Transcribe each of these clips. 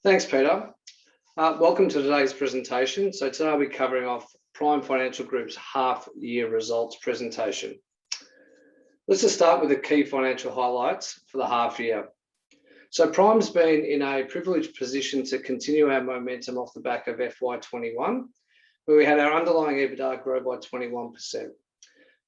Thanks, Peter. Welcome to today's presentation. So today I'll be covering off Prime Financial Group's half-year results presentation. Let's just start with the key financial highlights for the half year. So Prime's been in a privileged position to continue our momentum off the back of FY21, where we had our underlying EBITDA grow by 21%.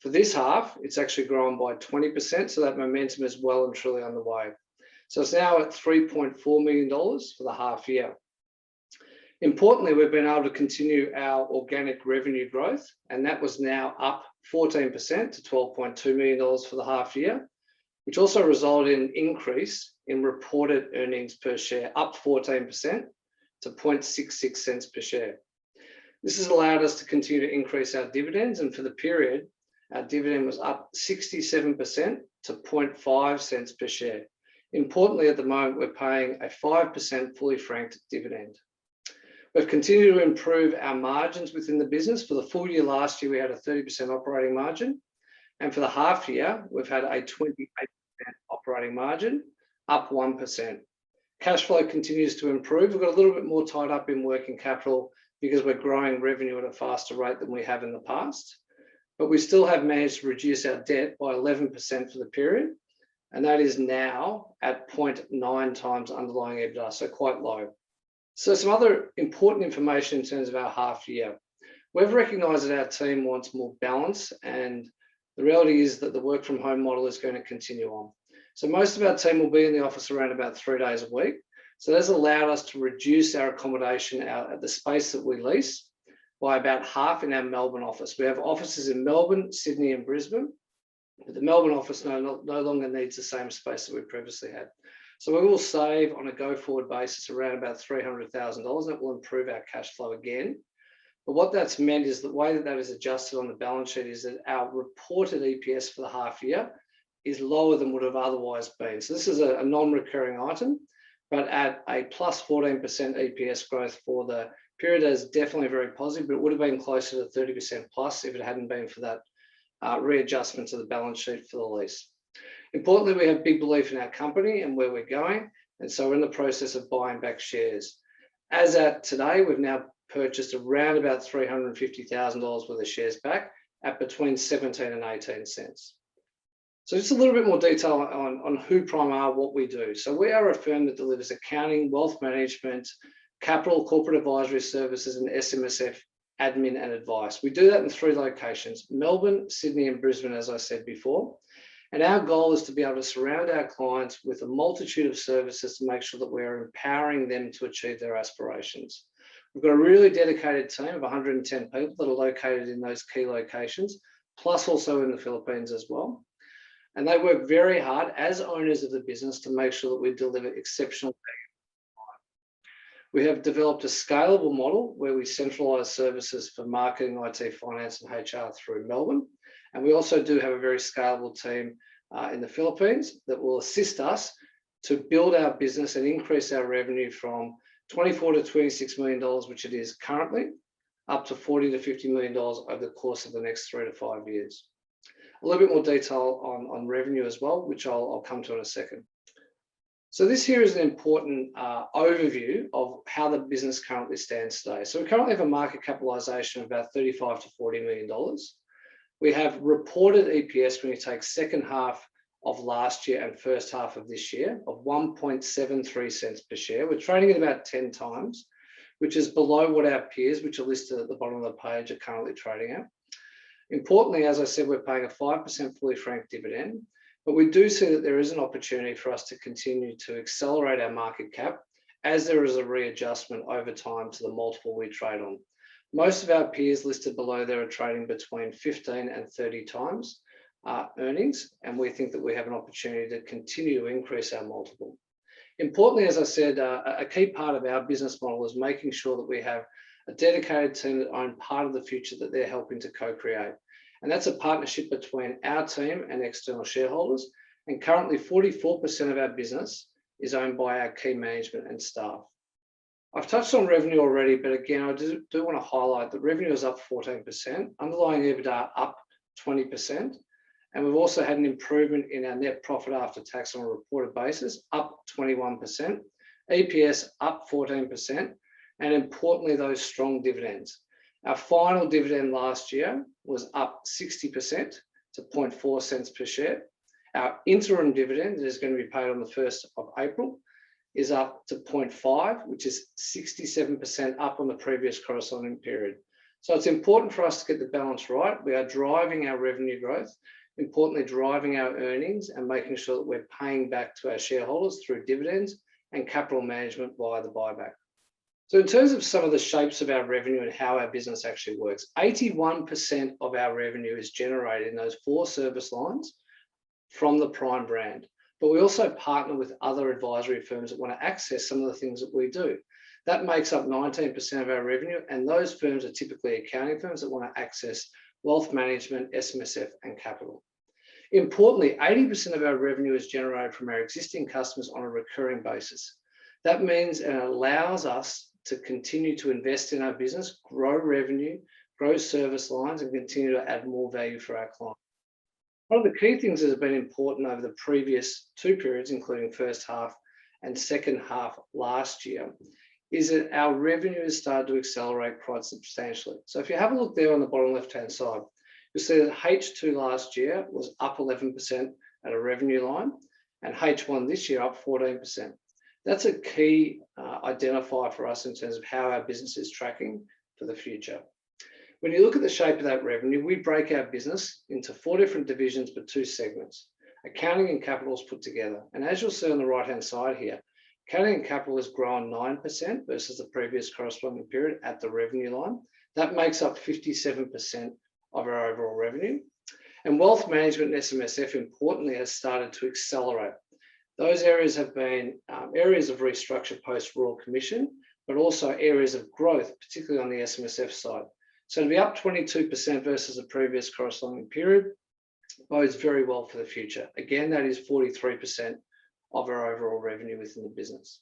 For this half, it's actually grown by 20%, so that momentum is well and truly underway. So it's now at $3.4 million for the half year. Importantly, we've been able to continue our organic revenue growth, and that was now up 14% to $12.2 million for the half year, which also resulted in an increase in reported earnings per share, up 14% to 0.66 cents per share. This has allowed us to continue to increase our dividends, and for the period, our dividend was up 67% to 0.5 cents per share. Importantly, at the moment, we're paying a 5% fully franked dividend. We've continued to improve our margins within the business. For the full year last year, we had a 30% operating margin. And for the half year, we've had a 28% operating margin, up 1%. Cash flow continues to improve. We've got a little bit more tied up in working capital because we're growing revenue at a faster rate than we have in the past. But we still have managed to reduce our debt by 11% for the period. And that is now at 0.9 times underlying EBITDA, so quite low. So some other important information in terms of our half year. We've recognised that our team wants more balance, and the reality is that the work from home model is going to continue on. So most of our team will be in the office around about 3 days a week. So that's allowed us to reduce our accommodation out at the space that we lease by about half in our Melbourne office. We have offices in Melbourne, Sydney and Brisbane. But the Melbourne office no longer needs the same space that we previously had. So we will save on a go-forward basis around about $300,000. That will improve our cash flow again. But what that's meant is the way that that is adjusted on the balance sheet is that our reported EPS for the half year is lower than would have otherwise been. So this is a non-recurring item, but at a plus 14% EPS growth for the period is definitely very positive, but it would have been closer to 30% plus if it hadn't been for that readjustment to the balance sheet for the lease. Importantly, we have big belief in our company and where we're going, and so we're in the process of buying back shares. As at today, we've now purchased around about $350,000 worth of shares back at between 17 and 18 cents. So just a little bit more detail on who Prime are, what we do. So we are a firm that delivers accounting, wealth management, capital, corporate advisory services, and SMSF admin and advice. We do that in 3 locations, Melbourne, Sydney and Brisbane, as I said before. And our goal is to be able to surround our clients with a multitude of services to make sure that we're empowering them to achieve their aspirations. We've got a really dedicated team of 110 people that are located in those key locations, plus also in the Philippines as well. And they work very hard as owners of the business to make sure that we deliver exceptional value. We have developed a scalable model where we centralise services for marketing, IT, finance and HR through Melbourne. And we also do have a very scalable team in the Philippines that will assist us to build our business and increase our revenue from $24 to $26 million, which it is currently, up to $40 to $50 million over the course of the next 3 to 5 years. A little bit more detail on revenue as well, which I'll come to in a second. So this here is an important overview of how the business currently stands today. So we currently have a market capitalisation of about $35 to $40 million. We have reported EPS when you take second half of last year and first half of this year of 1.73 cents per share. We're trading at about 10 times, which is below what our peers, which are listed at the bottom of the page, are currently trading at. Importantly, as I said, we're paying a 5% fully franked dividend. But we do see that there is an opportunity for us to continue to accelerate our market cap as there is a readjustment over time to the multiple we trade on. Most of our peers listed below there are trading between 15 and 30 times earnings, and we think that we have an opportunity to continue to increase our multiple. Importantly, as I said, a key part of our business model is making sure that we have a dedicated team that own part of the future that they're helping to co-create. And that's a partnership between our team and external shareholders. And currently 44% of our business is owned by our key management and staff. I've touched on revenue already, but again, I do want to highlight that revenue is up 14%, underlying EBITDA up 20. And we've also had an improvement in our net profit after tax on a reported basis, up 21%. EPS up 14%, and importantly, those strong dividends. Our final dividend last year was up 60% to 0.4 cents per share. Our interim dividend that is going to be paid on the 1st of April is up to 0.5, which is 67% up on the previous corresponding period. So it's important for us to get the balance right. We are driving our revenue growth, importantly driving our earnings and making sure that we're paying back to our shareholders through dividends and capital management via the buyback. So in terms of some of the shapes of our revenue and how our business actually works, 81% of our revenue is generated in those 4 service lines from the Prime brand. But we also partner with other advisory firms that want to access some of the things that we do. That makes up 19% of our revenue, and those firms are typically accounting firms that want to access wealth management, SMSF, and capital. Importantly, 80% of our revenue is generated from our existing customers on a recurring basis. That means it allows us to continue to invest in our business, grow revenue, grow service lines, and continue to add more value for our clients. One of the key things that has been important over the previous 2 periods, including first half and second half last year, is that our revenue has started to accelerate quite substantially. So if you have a look there on the bottom left-hand side, you'll see that H2 last year was up 11% at a revenue line, and H1 this year up 14%. That's a key identifier for us in terms of how our business is tracking for the future. When you look at the shape of that revenue, we break our business into 4 different divisions, but 2 segments. Accounting and capital is put together. And as you'll see on the right-hand side here, accounting and capital has grown 9% versus the previous corresponding period at the revenue line. That makes up 57% of our overall revenue. And wealth management and SMSF, importantly, has started to accelerate. Those areas have been areas of restructure post-Royal Commission, but also areas of growth, particularly on the SMSF side. So to be up 22% versus the previous corresponding period bodes very well for the future. Again, that is 43% of our overall revenue within the business.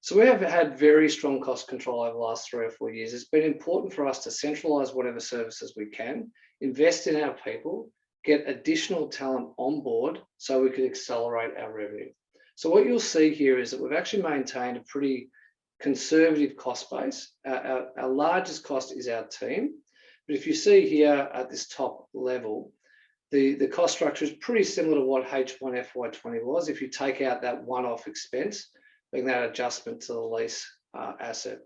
So we have had very strong cost control over the last 3 or 4 years. It's been important for us to centralize whatever services we can, invest in our people, get additional talent on board so we could accelerate our revenue. So what you'll see here is that we've actually maintained a pretty conservative cost base. Our largest cost is our team. But if you see here at this top level, the cost structure is pretty similar to what H1 FY20 was if you take out that one-off expense, being that adjustment to the lease asset.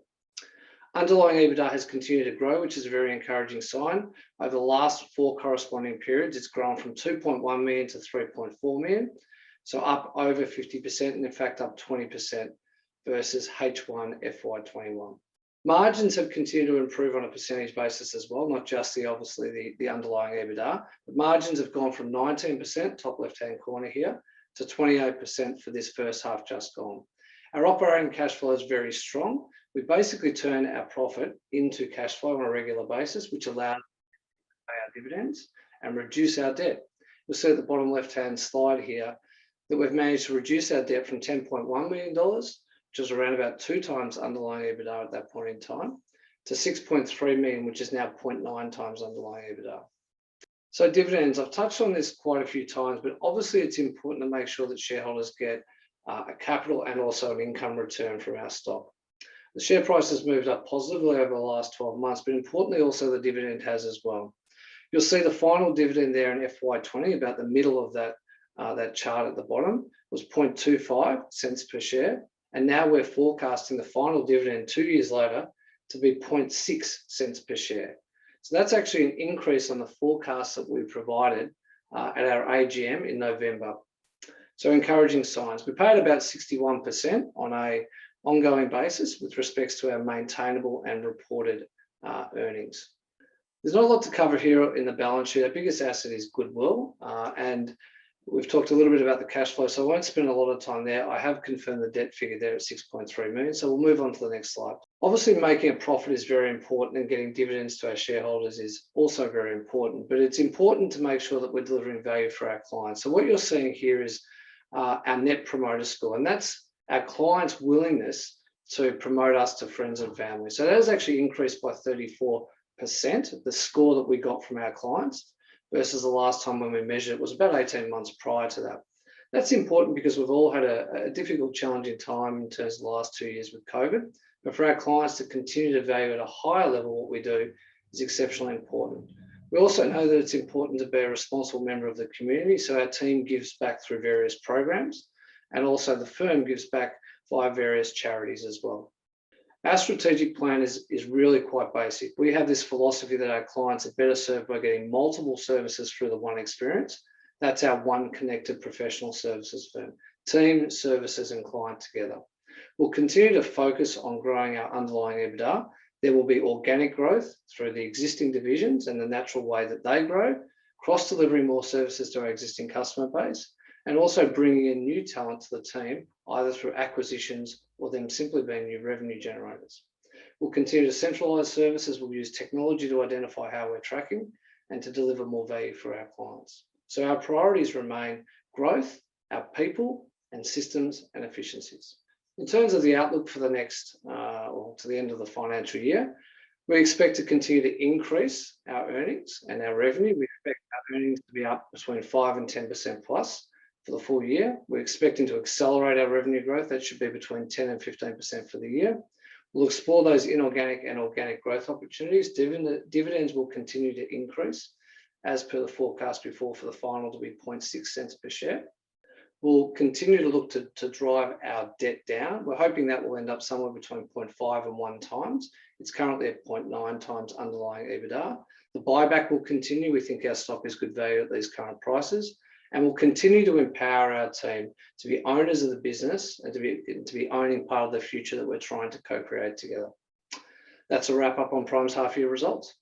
Underlying EBITDA has continued to grow, which is a very encouraging sign. Over the last 4 corresponding periods, it's grown from 2.1 million to 3.4 million. So up over 50%, and in fact, up 20% versus H1 FY21. Margins have continued to improve on a percentage basis as well, not just obviously the underlying EBITDA. But margins have gone from 19%, top left-hand corner here, to 28% for this first half just gone. Our operating cash flow is very strong. We basically turn our profit into cash flow on a regular basis, which allows us to pay our dividends and reduce our debt. You'll see at the bottom left-hand slide here that we've managed to reduce our debt from $10.1 million, which is around about 2 times underlying EBITDA at that point in time, to 6.3 million, which is now 0.9 times underlying EBITDA. So dividends, I've touched on this quite a few times, but obviously it's important to make sure that shareholders get a capital and also an income return from our stock. The share price has moved up positively over the last 12 months, but importantly also the dividend has as well. You'll see the final dividend there in FY20, about the middle of that chart at the bottom, was 0.25 cents per share. And now we're forecasting the final dividend 2 years later to be 0.6 cents per share. So that's actually an increase on the forecast that we provided at our AGM in November. So encouraging signs. We paid about 61% on an ongoing basis with respects to our maintainable and reported earnings. There's not a lot to cover here in the balance sheet. Our biggest asset is goodwill, and we've talked a little bit about the cash flow, so I won't spend a lot of time there. I have confirmed the debt figure there at 6.3 million, so we'll move on to the next slide. Obviously, making a profit is very important, and getting dividends to our shareholders is also very important, but it's important to make sure that we're delivering value for our clients. So what you're seeing here is our Net Promoter Score, and that's our clients' willingness to promote us to friends and family. So that has actually increased by 34%, the score that we got from our clients, versus the last time when we measured it was about 18 months prior to that. That's important because we've all had a difficult, challenging time in terms of the last 2 years with COVID. But for our clients to continue to value at a higher level what we do is exceptionally important. We also know that it's important to be a responsible member of the community, so our team gives back through various programs, and also the firm gives back via various charities as well. Our strategic plan is really quite basic. We have this philosophy that our clients are better served by getting multiple services through the one experience. That's our one connected professional services firm, team, services, and client together. We'll continue to focus on growing our underlying EBITDA. There will be organic growth through the existing divisions and the natural way that they grow, cross-delivering more services to our existing customer base, and also bringing in new talent to the team, either through acquisitions or them simply being new revenue generators. We'll continue to centralise services. We'll use technology to identify how we're tracking and to deliver more value for our clients. So our priorities remain growth, our people, and systems and efficiencies. In terms of the outlook for the next, or to the end of the financial year, we expect to continue to increase our earnings and our revenue. We expect our earnings to be up between 5 and 10% plus for the full year. We're expecting to accelerate our revenue growth. That should be between 10 and 15% for the year. We'll explore those inorganic and organic growth opportunities. Dividends will continue to increase as per the forecast before for the final to be 0.6 cents per share. We'll continue to look to drive our debt down. We're hoping that will end up somewhere between 0.5 and 1 times. It's currently at 0.9 times underlying EBITDA. The buyback will continue. We think our stock is good value at these current prices. And we'll continue to empower our team to be owners of the business and to be owning part of the future that we're trying to co-create together. That's a wrap up on Prime's half year results.